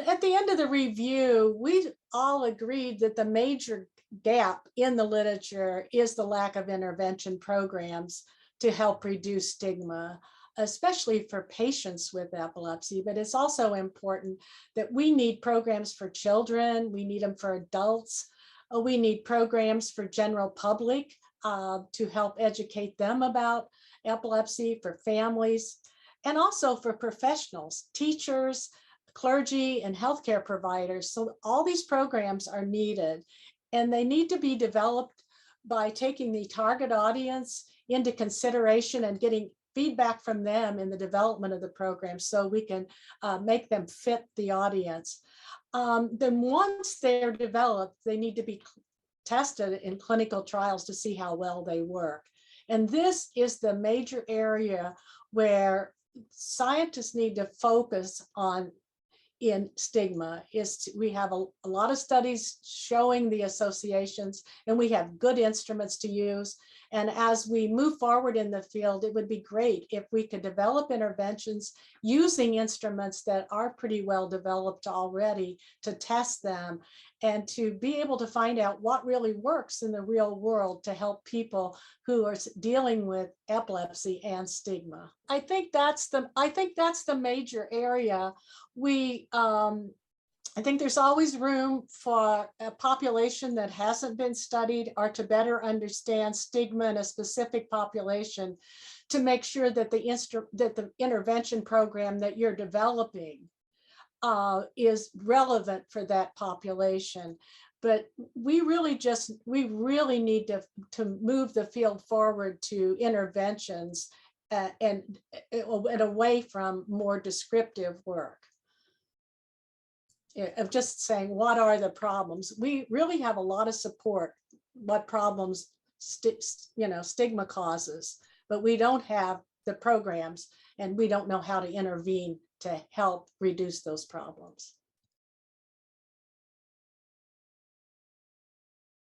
At the end of the review, we all agreed that the major gap in the literature is the lack of intervention programs to help reduce stigma, especially for patients with epilepsy. But it's also important that we need programs for children, we need them for adults, we need programs for general public to help educate them about epilepsy, for families, and also for professionals, teachers, clergy, and healthcare providers. So all these programs are needed, and they need to be developed by taking the target audience into consideration and getting feedback from them in the development of the program so we can make them fit the audience. Then once they're developed, they need to be tested in clinical trials to see how well they work. And this is the major area where scientists need to focus on in stigma. We have a lot of studies showing the associations, and we have good instruments to use. And as we move forward in the field, it would be great if we could develop interventions using instruments that are pretty well developed already to test them and to be able to find out what really works in the real world to help people who are dealing with epilepsy and stigma. I think that's the major area. I think there's always room for a population that hasn't been studied or to better understand stigma in a specific population to make sure that the intervention program that you're developing is relevant for that population. But we really need to move the field forward to interventions and away from more descriptive work of just saying, what are the problems? We really have a lot of support, what problems stigma causes, but we don't have the programs and we don't know how to intervene to help reduce those problems.